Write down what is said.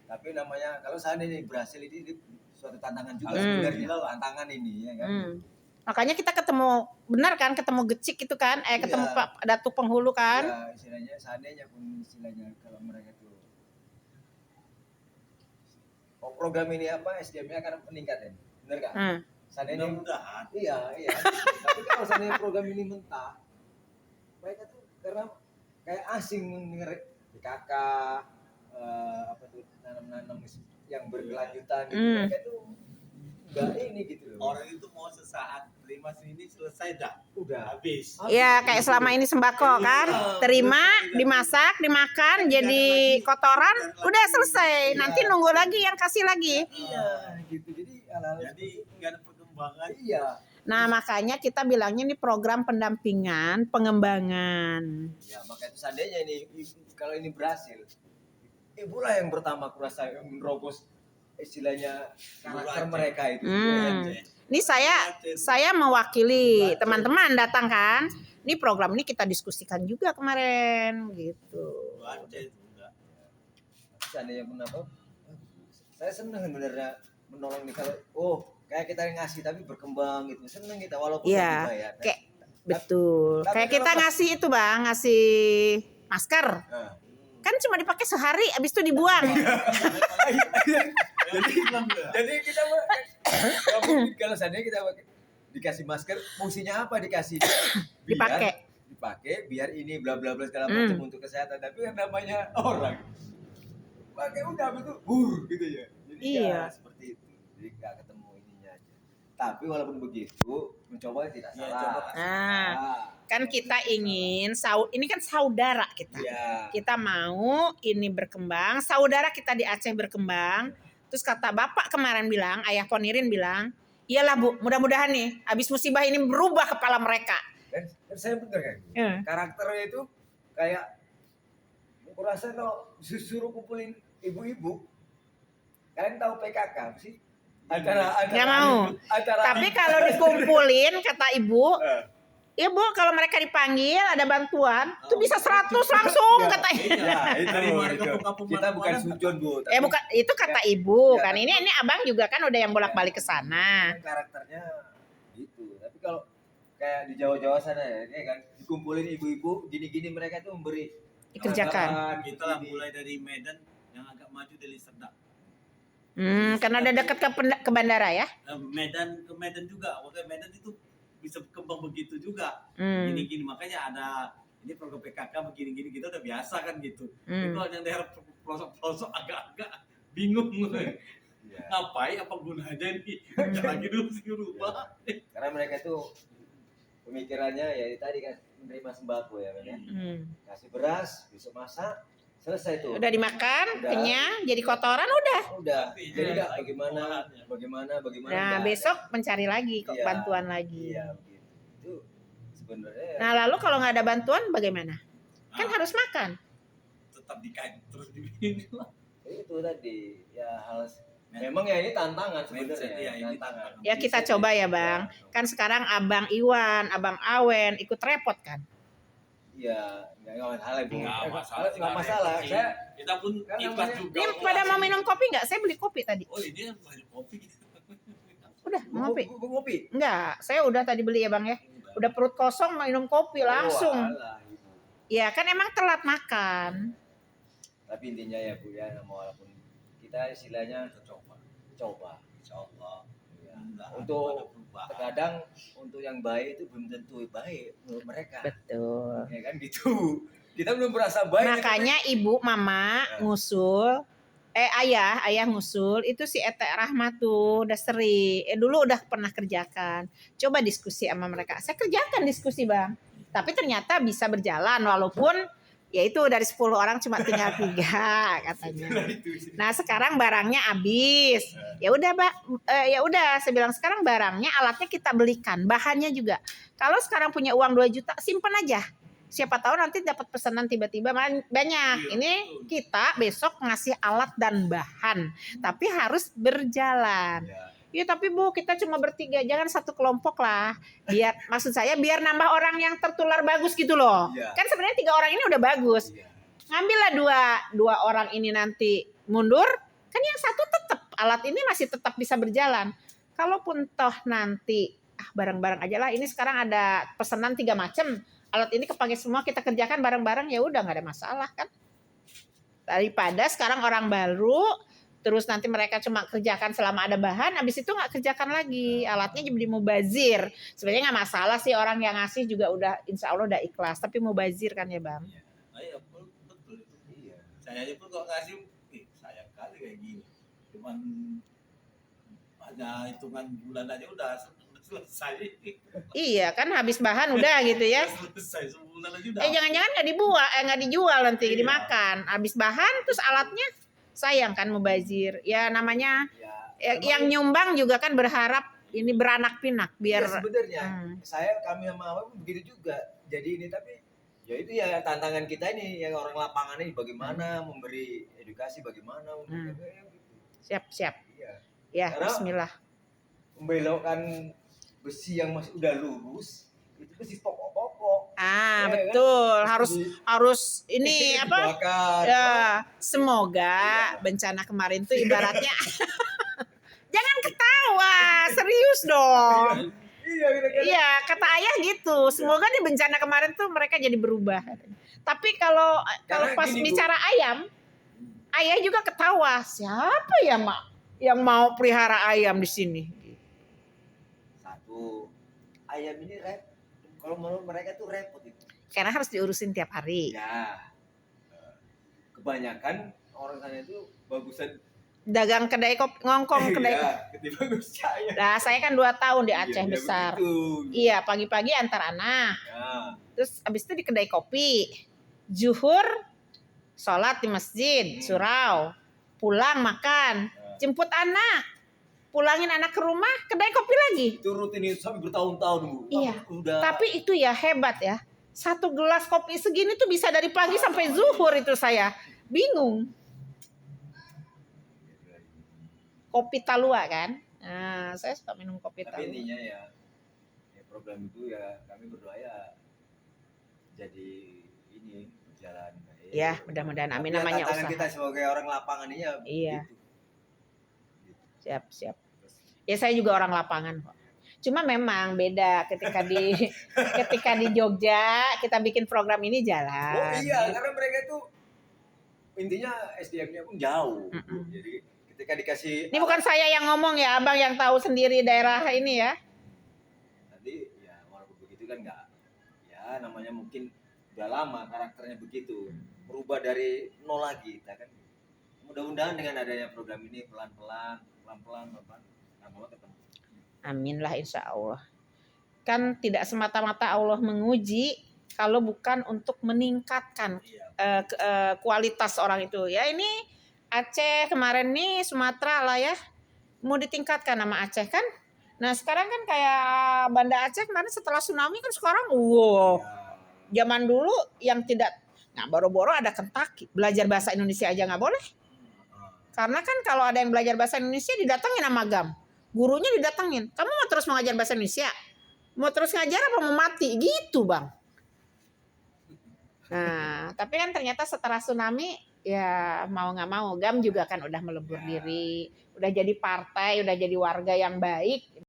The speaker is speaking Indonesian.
Tapi namanya kalau seandainya berhasil ini suatu tantangan juga sebenarnya tantangan ini ya kan. Makanya kita ketemu benar kan, ketemu Gecik itu kan, ketemu Pak Datuk Penghulu kan. Iya, istilahnya seandainya pun istilahnya kalau mereka tuh program ini apa SDM-nya akan meningkat ya, benar kan? Seandainya mudah-mudahan. Iya. Tapi kalau seandainya program ini mentah, mereka tuh karena kayak asing mendengar PKK, apa tuh nanam-nanam yang berkelanjutan gitu, mereka tuh enggak ini gitu loh. Orang itu mau sesaat terima sini selesai udah habis. Ya kayak selama ini sembako kan, terima, dimasak, dimakan, jadi kotoran, udah selesai. Nanti nunggu lagi yang kasih lagi. Iya, gitu. Jadi nggak ada perkembangan. Iya. Nah makanya kita bilangnya ini program pendampingan, pengembangan. Ya makanya seandainya ini kalau ini berhasil, ibulah yang pertama kurasa yang menerobos istilahnya karakter mereka itu. Ini saya mewakili teman-teman datang kan. Ini program ini kita diskusikan juga kemarin gitu. Seandainya pun apa? Saya senang sebenarnya menolong nih kalau kayak kita ngasih tapi berkembang gitu. Senang kita walaupun dibayar. Kayak betul. Kayak kita ngasih itu Bang, ngasih masker. Kan cuma dipakai sehari habis itu dibuang. jadi kita kalau seandainya kita dikasih masker fungsinya apa dikasih dipakai biar ini bla bla bla segala macam untuk kesehatan, tapi yang namanya orang pakai udah betul gitu ya. Jadi seperti itu. Jadi enggak ketemu ininya aja. Tapi walaupun begitu mencoba tidak salah. Kan kita ingin ini kan saudara kita. Kita mau ini berkembang, saudara kita di Aceh berkembang. Terus kata Bapak kemarin bilang, Ayah Ponirin bilang, iyalah Bu, mudah-mudahan nih habis musibah ini berubah kepala mereka. Dan saya bener kan. Karakternya itu kayak aku rasa kalau disuruh kumpulin ibu-ibu, kalian tahu PKK sih? Nggak mau. Tapi kalau dikumpulin kata ibu, ya Bu, kalau mereka dipanggil ada bantuan, itu bisa 100 langsung katanya. Kita bukan sujon Bu. Bukan, itu kata ibu kan. Ini abang juga kan udah yang bolak-balik ke sana. Karakternya gitu. Tapi kalau kayak di Jawa-Jawa sana ya kan dikumpulin ibu-ibu gini-gini mereka tuh memberi dikerjakan. Kita lah mulai dari Medan yang agak maju dari Serdang. Karena ada dekat ke bandara ya? Ke Medan juga. Waktu Medan itu bisa berkembang begitu juga. Gini-gini makanya ada ini program PKK begini-gini kita udah biasa kan gitu. Kalau yang daerah pelosok-pelosok agak-agak bingung. Ngapain apa gunanya nih? Lagi dulu sih rumah. Karena mereka tuh pemikirannya ya tadi kan menerima sembako ya kan. Kasih beras, besok masak, selesai tuh. Udah dimakan, kenyang, jadi kotoran udah. Jadi enggak bagaimana. Nah, besok mencari lagi bantuan lagi. Iya, begitu. Itu sebenarnya. Nah, lalu kalau nggak ada bantuan bagaimana? Kan harus makan. Tetap dikain terus dibikin. Itu tadi ya hal memang ya ini tantangan sebenarnya. Ya kita coba ya Bang. Kan sekarang Abang Iwan, Abang Awen ikut repot kan? Iya, enggak masalah Bu. Enggak masalah. Kita pun ikhlas juga. Ini pada mau minum kopi enggak? Saya beli kopi tadi. Oh, ini banyak kopi. Udah, mau ngopi? Ngopi? Enggak, saya udah tadi beli ya Bang ya. Udah perut kosong mau minum kopi langsung. Ya kan emang telat makan. Tapi intinya ya Bu ya, walaupun kita istilahnya coba. Insyaallah. Ya. Untuk terkadang untuk yang baik itu belum tentu baik menurut mereka. Betul. Ya kan gitu. Kita belum merasa baik. Makanya ibu, mama ngusul, ayah ngusul itu si Ete Rahmat tuh udah sering. Dulu udah pernah kerjakan. Coba diskusi sama mereka. Saya kerjakan diskusi Bang. Tapi ternyata bisa berjalan walaupun ya itu dari 10 orang cuma tinggal 3 katanya. Nah sekarang barangnya habis. Ya udah Pak, ya udah saya bilang sekarang barangnya alatnya kita belikan, bahannya juga. Kalau sekarang punya uang 2 juta simpan aja. Siapa tahu nanti dapat pesanan tiba-tiba banyak. Ini kita besok ngasih alat dan bahan, tapi harus berjalan. Ya tapi Bu kita cuma bertiga, jangan satu kelompok lah. Maksud saya biar nambah orang yang tertular bagus gitu loh. Kan sebenarnya 3 orang ini udah bagus. ngambillah dua orang ini nanti mundur, kan yang satu tetap alat ini masih tetap bisa berjalan. Kalaupun toh nanti bareng-bareng aja lah, ini sekarang ada pesanan 3 macam, alat ini kepake semua, kita kerjakan bareng-bareng, ya udah nggak ada masalah kan. Daripada sekarang orang baru terus nanti mereka cuma kerjakan selama ada bahan, habis itu nggak kerjakan lagi, alatnya jadi mubazir. Sebenarnya nggak masalah sih, orang yang ngasih juga udah insya Allah udah ikhlas, tapi mubazir kan ya Bang. Iya, betul itu. Iya. Saya aja pun kalau ngasih, sayang kali kayak gini. Cuman hanya hitungan bulan aja udah selesai. Iya kan, habis bahan udah gitu ya. Selesai sebulan aja udah. Jangan-jangan nggak dijual nanti, Iya. dimakan. Habis bahan terus alatnya sayang kan, mubazir. Ya namanya yang nyumbang juga kan berharap ini beranak pinak biar sebenarnya kami sama Abang begitu juga. Jadi ini, tapi ya itu ya tantangan kita ini yang orang lapangan ini, bagaimana memberi edukasi, bagaimana siap. Iya. Ya, Karena bismillah. Membelokkan besi yang masih udah lurus itu besi pokok-pokok. Ya, Betul. kan? Harus ini apa? Dibakar. Ya, semoga bencana kemarin tuh ibaratnya jangan ketawa, serius dong. Iya, kata ayah gitu. Semoga di bencana kemarin tuh mereka jadi berubah. Tapi kalau pas bicara ayam, ayah juga ketawa. Siapa ya Mak yang mau pelihara ayam di sini? Satu, ayam ini kalau menurut mereka tuh repot itu. Karena harus diurusin tiap hari. Ya. Kebanyakan orang sana itu bagusan dagang kedai kopi, ngongkong kedai kopi. Nah, saya kan 2 tahun di Aceh besar. Iya, pagi-pagi antar anak. Terus abis itu di kedai kopi. Zuhur, sholat di masjid, surau. Pulang makan, jemput anak. Pulangin anak ke rumah, kedai kopi lagi. Itu rutin itu sampai bertahun-tahun, Bu. Iya. Tapi itu ya hebat ya. 1 gelas kopi segini tuh bisa dari pagi sampai zuhur itu saya. Bingung. Kopi Talua kan. Nah, saya suka minum kopi Talua. Tapi intinya ya program itu ya kami berdoa ya jadi ini berjalan baik. Ya, mudah-mudahan amin, namanya usaha. Kita sebagai orang lapangan ini ya. Iya. Gitu. Siap. Ya saya juga orang lapangan kok. Cuma memang beda ketika di Jogja kita bikin program ini jalan. Oh iya, karena mereka itu intinya SDM-nya pun jauh. Jadi ketika dikasih, ini bukan saya yang ngomong ya, Abang yang tahu sendiri daerah ini ya. Nanti ya walaupun begitu kan nggak, ya namanya mungkin udah lama karakternya begitu, berubah dari nol lagi, kita kan. Mudah-mudahan dengan adanya program ini pelan-pelan lama-lama ketemu. Amin lah insya Allah. Kan tidak semata-mata Allah menguji kalau bukan untuk meningkatkan kualitas orang itu. Ya ini Aceh kemarin nih, Sumatera lah ya, mau ditingkatkan nama Aceh kan. Nah sekarang kan kayak Banda Aceh kemarin setelah tsunami kan sekarang zaman dulu yang tidak, nah boro-boro ada Kentucky, belajar bahasa Indonesia aja nggak boleh. Karena kan kalau ada yang belajar bahasa Indonesia didatengin sama GAM, gurunya didatengin, kamu mau terus mengajar bahasa Indonesia, mau terus ngajar apa mau mati gitu Bang. Nah tapi kan ternyata setelah tsunami ya mau nggak mau GAM juga kan udah melebur diri, udah jadi partai, udah jadi warga yang baik.